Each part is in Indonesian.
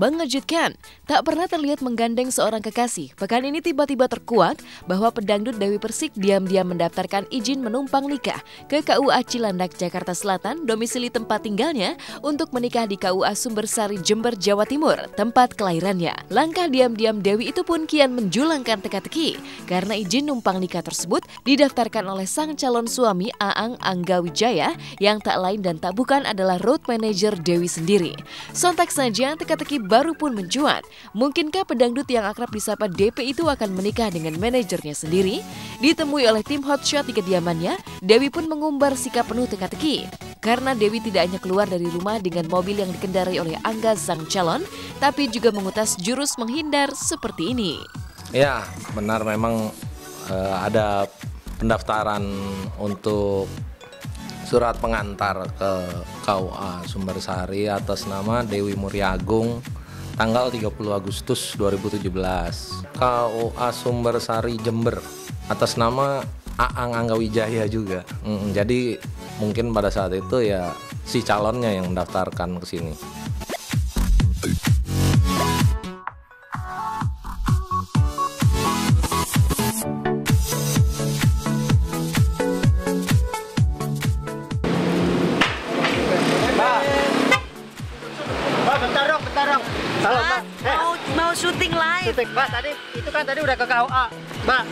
Mengejutkan, tak pernah terlihat menggandeng seorang kekasih. Pekan ini tiba-tiba terkuak bahwa pedangdut Dewi Persik diam-diam mendaftarkan izin menumpang nikah ke KUA Cilandak, Jakarta Selatan, domisili tempat tinggalnya, untuk menikah di KUA Sumbersari, Jember, Jawa Timur, tempat kelahirannya. Langkah diam-diam Dewi itu pun kian menjulangkan teka-teki, karena izin numpang nikah tersebut didaftarkan oleh sang calon suami Aang Angga Wijaya, yang tak lain dan tak bukan adalah road manager Dewi sendiri. Sontak saja teka-teki baru pun mencuat. Mungkinkah pedangdut yang akrab disapa DP itu akan menikah dengan manajernya sendiri? Ditemui oleh tim Hotshot di kediamannya, Dewi pun mengumbar sikap penuh teka-teki. Karena Dewi tidak hanya keluar dari rumah dengan mobil yang dikendarai oleh Angga sang calon, tapi juga mengutas jurus menghindar seperti ini. Ya, benar memang ada pendaftaran untuk surat pengantar ke KUA Sumbersari atas nama Dewi Muryagung tanggal 30 Agustus 2017. KUA Sumbersari Jember atas nama Aang Angga Wijaya juga. Jadi mungkin pada saat itu ya si calonnya yang mendaftarkan ke sini. Bentar dong. Halo, Mbak. Mau syuting live. Mbak, tadi udah ke KUA, Mbak.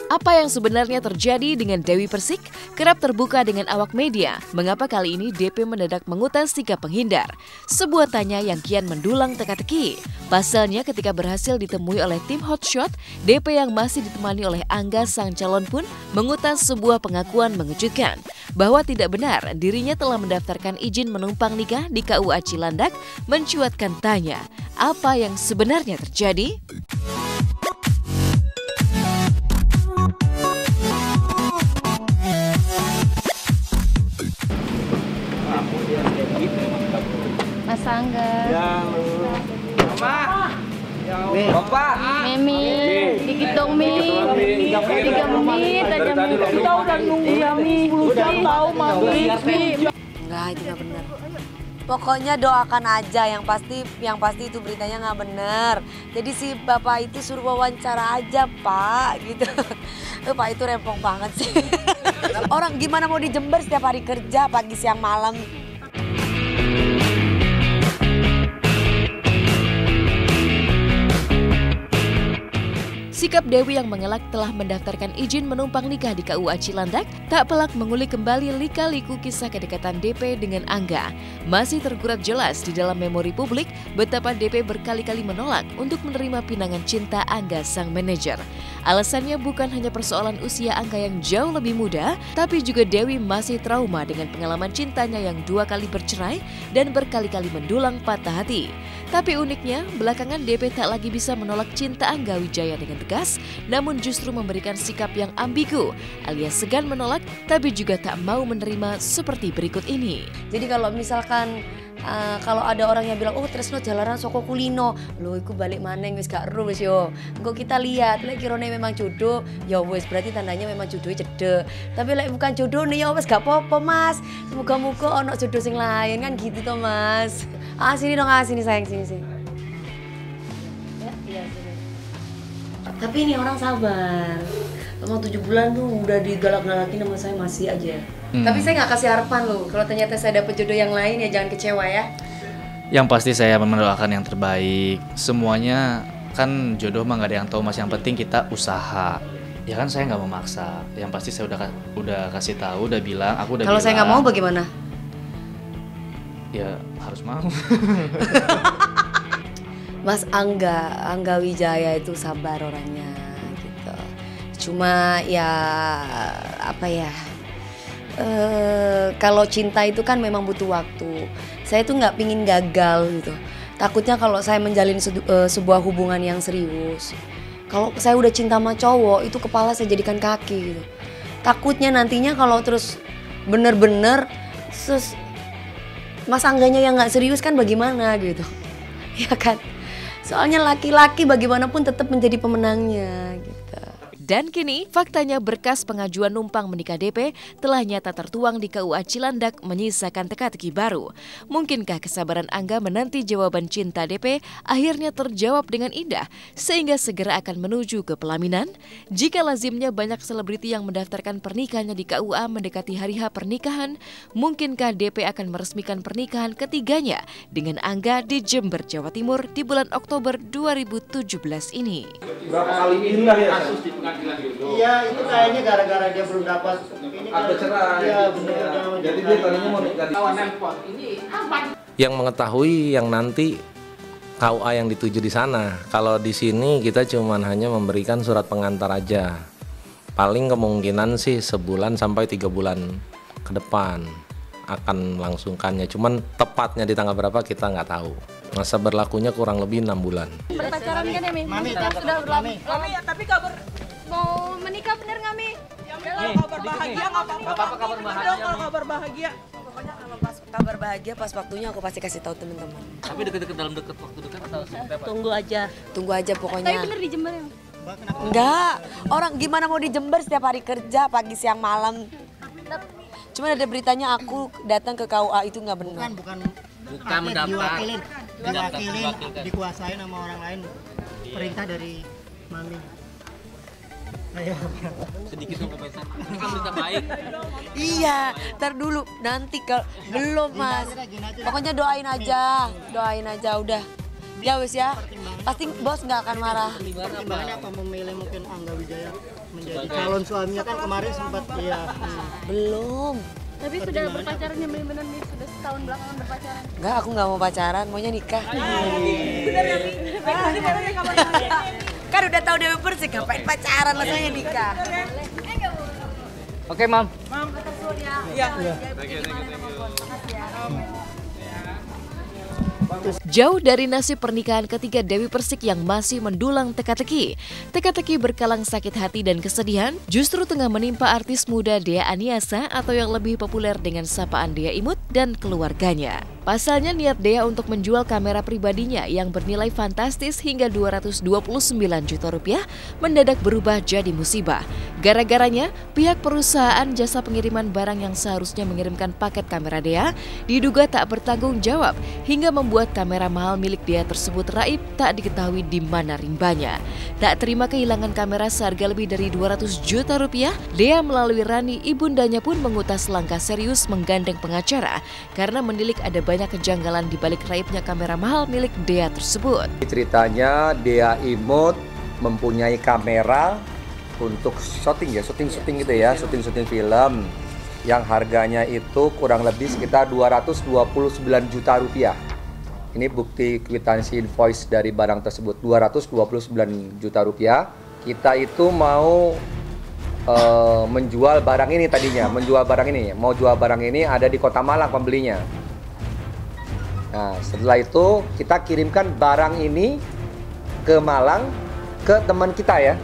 Apa yang sebenarnya terjadi dengan Dewi Persik kerap terbuka dengan awak media. Mengapa kali ini DP mendadak mengutas sikap penghindar? Sebuah tanya yang kian mendulang teka-teki. Pasalnya ketika berhasil ditemui oleh tim Hotshot, DP yang masih ditemani oleh Angga sang calon pun mengutas sebuah pengakuan mengejutkan bahwa tidak benar dirinya telah mendaftarkan izin menumpang nikah di KUA Cilandak, mencuatkan tanya, apa yang sebenarnya terjadi? Mas Angga, Bapak, Memi, dikit dong Mi, 3 menit aja Mi. Kita udah nunggu ya Mi, 10 jam tahu maghrib Mi. Enggak, itu nggak benar. Pokoknya doakan aja, yang pasti itu beritanya nggak benar. Jadi si bapak itu suruh wawancara aja Pak, gitu. Pak itu rempong banget sih. Orang gimana mau di Jember setiap hari kerja pagi siang malam. Sikap Dewi yang mengelak telah mendaftarkan izin menumpang nikah di KUA Cilandak tak pelak mengulik kembali lika-liku kisah kedekatan DP dengan Angga. Masih tergurat jelas di dalam memori publik betapa DP berkali-kali menolak untuk menerima pinangan cinta Angga sang manajer. Alasannya bukan hanya persoalan usia Angga yang jauh lebih muda, tapi juga Dewi masih trauma dengan pengalaman cintanya yang 2 kali bercerai dan berkali-kali mendulang patah hati. Tapi uniknya, belakangan DP tak lagi bisa menolak cinta Angga Wijaya dengan tegas, namun justru memberikan sikap yang ambigu, alias segan menolak tapi juga tak mau menerima seperti berikut ini. Jadi kalau misalkan kalau ada orang yang bilang, oh tresno jalaran soko kulino, lo iku balik maneng wis gak ero wis yo. Engko kita lihat, lek kirone memang jodoh, ya wis berarti tandanya memang jodohnya cedek. Tapi lek bukan jodoh nih ya wis gak apa-apa Mas. Moga-moga ono jodoh sing lain kan gitu toh Mas. Sini dong, sini sayang, sini. Ya, iya sini. Tapi ini orang sabar. Selama 7 bulan tuh udah digalak-galakin sama saya masih aja. Tapi saya nggak kasih harapan loh. Kalau ternyata saya dapet jodoh yang lain ya jangan kecewa ya. Yang pasti saya mendoakan yang terbaik. Semuanya kan jodoh mah nggak ada yang tahu Mas. Yang penting kita usaha. Ya kan saya nggak memaksa. Yang pasti saya udah kasih tahu, udah bilang. Aku udah. Kalau saya nggak mau bagaimana? Ya harus mau. Mas Angga Wijaya itu sabar orangnya gitu. Cuma ya apa ya, kalau cinta itu kan memang butuh waktu. Saya tuh nggak pingin gagal gitu. Takutnya kalau saya menjalin sebuah hubungan yang serius, kalau saya udah cinta sama cowok itu kepala saya jadikan kaki gitu. Takutnya nantinya kalau terus bener-bener Mas Angganya yang nggak serius kan bagaimana gitu. Ya kan, Soalnya laki-laki bagaimanapun tetap menjadi pemenangnya gitu. Dan kini, faktanya berkas pengajuan numpang menikah DP telah nyata tertuang di KUA Cilandak menyisakan teka-teki baru. Mungkinkah kesabaran Angga menanti jawaban cinta DP akhirnya terjawab dengan indah sehingga segera akan menuju ke pelaminan? Jika lazimnya banyak selebriti yang mendaftarkan pernikahannya di KUA mendekati hari H pernikahan, mungkinkah DP akan meresmikan pernikahan ketiganya dengan Angga di Jember, Jawa Timur di bulan Oktober 2017 ini? Berapa kali pindah ya? Kasus di pengadilan jodoh. Iya, itu kayaknya gara-gara dia belum dapat ini Ada cerai. Iya, benar. Jadi dia tadinya mau nikah di Yang mengetahui yang nanti KUA yang dituju di sana. Kalau di sini kita cuman hanya memberikan surat pengantar aja. Paling kemungkinan sih sebulan sampai 3 bulan ke depan akan melangsungkannya. Cuman tepatnya di tanggal berapa kita nggak tahu. Masa berlakunya kurang lebih 6 bulan. Berpacaran kan ya, Mi? Mami, Yang sudah berlalu. Kami ya, tapi kabar mau menikah bener nggak, Mi? Ya udah, kabar bahagia nggak apa-apa. kabar Udah, kalau kabar bahagia. Pokoknya kalau pas kabar bahagia pas waktunya aku pasti kasih tahu teman-teman. Tapi deket-deket dalam deket waktu dekat atau seperti apa? Tunggu aja. Tunggu aja Tapi pokoknya. bener di Jember ya? Enggak, orang gimana mau di Jember setiap hari kerja pagi siang malam. Cuman ada beritanya aku datang ke KUA itu nggak benar. bukan mendaftar. diwakilin, dikuasain sama orang lain. Perintah dari Mami. Ayo. Sedikit dong komentar. Ini kan berita baik. Iya, ntar dulu nanti kalau belum Mas. Pokoknya doain aja udah. Ya wes ya, pasti bos nggak akan marah. Pertimbangannya apa memilih mungkin Angga Wijaya menjadi calon suaminya kan kemarin sempat Belum. Tapi sudah berpacaran yang bener-bener nih, sudah setahun belakangan berpacaran. Enggak, aku nggak mau pacaran, maunya nikah. Kan udah tahu Dewi Persik, ngapain pacaran, maksudnya nikah. Oke, Mam. Jauh dari nasib pernikahan ketiga Dewi Persik yang masih mendulang teka-teki. Teka-teki berkalang sakit hati dan kesedihan justru tengah menimpa artis muda Dea Aniasa atau yang lebih populer dengan sapaan Dea Imut dan keluarganya. Pasalnya niat Dea untuk menjual kamera pribadinya yang bernilai fantastis hingga 229 juta rupiah mendadak berubah jadi musibah. Gara-garanya, pihak perusahaan jasa pengiriman barang yang seharusnya mengirimkan paket kamera Dea diduga tak bertanggung jawab hingga membuat kamera mahal milik Dea tersebut raib tak diketahui di mana rimbanya. Tak terima kehilangan kamera seharga lebih dari 200 juta rupiah, Dea melalui Rani ibundanya pun mengutas langkah serius menggandeng pengacara karena menilik ada banyak kejanggalan di balik raibnya kamera mahal milik Dea tersebut. Ceritanya Dea Imut mempunyai kamera untuk syuting gitu ya, syuting film yang harganya itu kurang lebih sekitar 229 juta rupiah. Ini bukti kwitansi invoice dari barang tersebut, 229 juta rupiah. Kita itu mau menjual barang ini tadinya, mau jual barang ini ada di Kota Malang pembelinya. Nah, setelah itu kita kirimkan barang ini ke Malang, ke teman kita ya,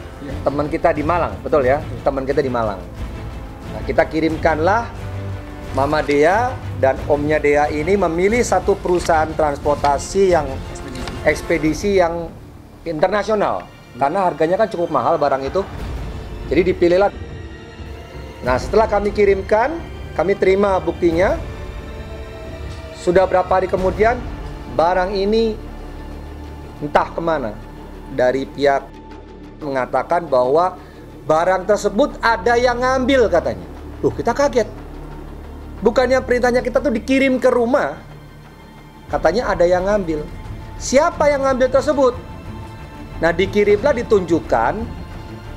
teman kita di Malang, betul ya, teman kita di Malang. Nah, kita kirimkanlah Mama Dea dan Omnya Dea ini memilih satu perusahaan transportasi yang ekspedisi yang internasional, karena harganya kan cukup mahal barang itu. Jadi dipilihlah. Nah, setelah kami kirimkan, kami terima buktinya. Sudah berapa hari kemudian, barang ini entah kemana. Dari pihak mengatakan bahwa barang tersebut ada yang ngambil katanya. Loh, kita kaget. Bukannya perintahnya kita tuh dikirim ke rumah. Katanya ada yang ngambil. Siapa yang ngambil tersebut? Nah, dikirimlah ditunjukkan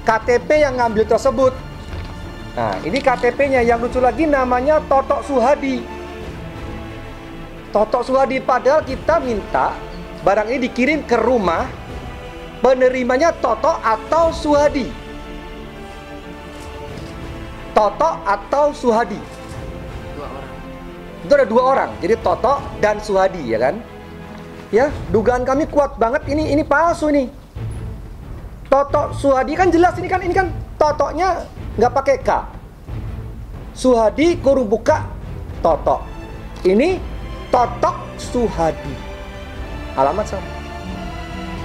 KTP yang ngambil tersebut. Nah, ini KTP-nya. Yang lucu lagi namanya Totok Suhadi. Totok Suhadi, padahal kita minta barang ini dikirim ke rumah penerimanya Toto atau Suhadi. Toto atau Suhadi. Itu ada 2 orang. Jadi Toto dan Suhadi, ya kan? Ya, dugaan kami kuat banget ini palsu nih. Toto Suhadi kan jelas ini kan Totoknya nggak pakai K. Suhadi kurung buka Toto. Ini Totok Suhadi. Alamat sama.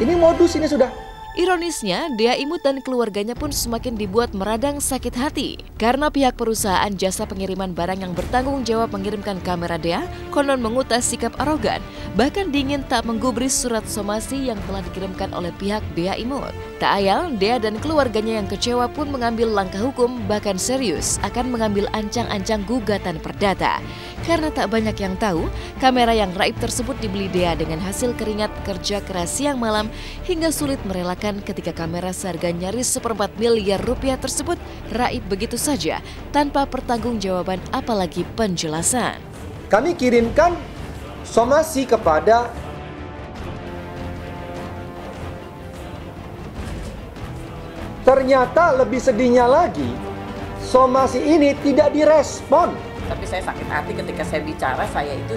Ini modus ini sudah. Ironisnya, Dea Imut dan keluarganya pun semakin dibuat meradang sakit hati karena pihak perusahaan jasa pengiriman barang yang bertanggung jawab mengirimkan kamera Dea konon mengutas sikap arogan, bahkan dingin tak menggubris surat somasi yang telah dikirimkan oleh pihak Dea Imut. Tak ayal, Dea dan keluarganya yang kecewa pun mengambil langkah hukum, bahkan serius akan mengambil ancang-ancang gugatan perdata. Karena tak banyak yang tahu, kamera yang raib tersebut dibeli Dea dengan hasil keringat kerja keras siang malam hingga sulit merelakan ketika kamera seharga nyaris 1/4 miliar rupiah tersebut raib begitu saja tanpa pertanggungjawaban apalagi penjelasan. Kami kirimkan somasi kepada ternyata lebih sedihnya lagi, somasi ini tidak direspon. Tapi saya sakit hati ketika saya bicara, saya itu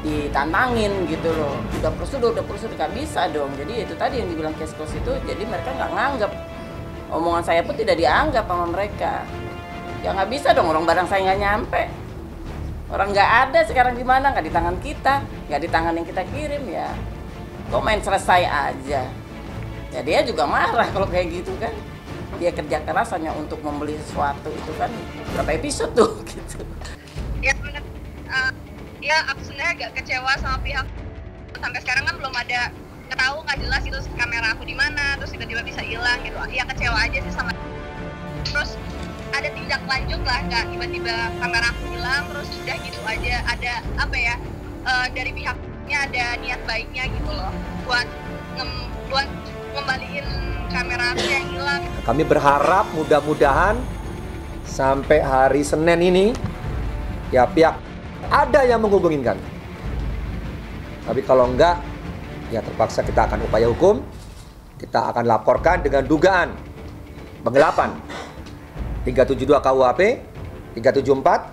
ditantangin gitu loh. Udah prosedur nggak bisa dong. Jadi itu tadi yang dibilang case close itu, jadi mereka nggak nganggap. Omongan saya pun tidak dianggap sama mereka. Ya nggak bisa dong, orang barang saya nggak nyampe. Orang nggak ada sekarang di mana, nggak di tangan kita, nggak di tangan yang kita kirim ya. Kok main selesai aja. Ya dia juga marah kalau kayak gitu kan. Dia kerja keras hanya untuk membeli sesuatu itu kan berapa episode tuh gitu. Ya aku sebenarnya agak kecewa sama pihak. Sampai sekarang kan belum ada tahu, nggak jelas itu kamera aku di mana, terus tiba-tiba bisa hilang gitu. Ya kecewa aja sih sama. Terus ada tindak lanjut lah, nggak tiba-tiba kamera aku hilang terus udah gitu aja. Ada apa ya, dari pihaknya ada niat baiknya gitu loh buat ngembaliin kamera aku yang hilang. Kami berharap mudah-mudahan sampai hari Senin ini ya pihak ada yang menghubungin kami. Tapi kalau enggak, ya terpaksa kita akan upaya hukum. Kita akan laporkan dengan dugaan penggelapan 372 KUHP, 374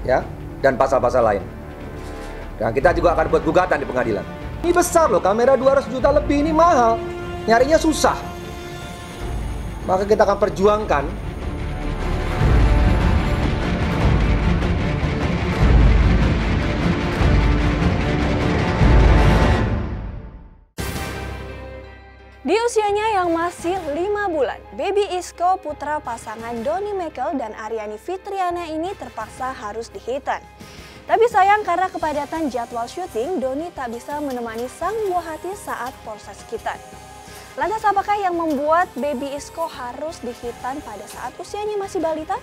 ya, dan pasal-pasal lain. Dan kita juga akan buat gugatan di pengadilan. Ini besar loh, kamera 200 juta lebih ini mahal. Nyarinya susah. Maka kita akan perjuangkan. Di usianya yang masih 5 bulan, Baby Isco putra pasangan Doni Michael dan Aryani Fitriana ini terpaksa harus dihitan. Tapi sayang karena kepadatan jadwal syuting, Doni tak bisa menemani sang buah hati saat proses hitan. Lantas apakah yang membuat Baby Isco harus dihitan pada saat usianya masih balita?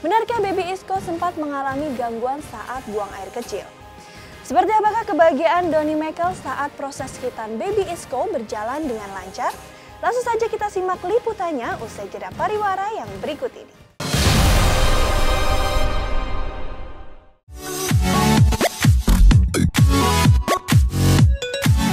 Benarkah Baby Isco sempat mengalami gangguan saat buang air kecil? Seperti apakah kebahagiaan Doni Michael saat proses hitan Baby Isco berjalan dengan lancar? Langsung saja kita simak liputannya usai jeda pariwara yang berikut ini.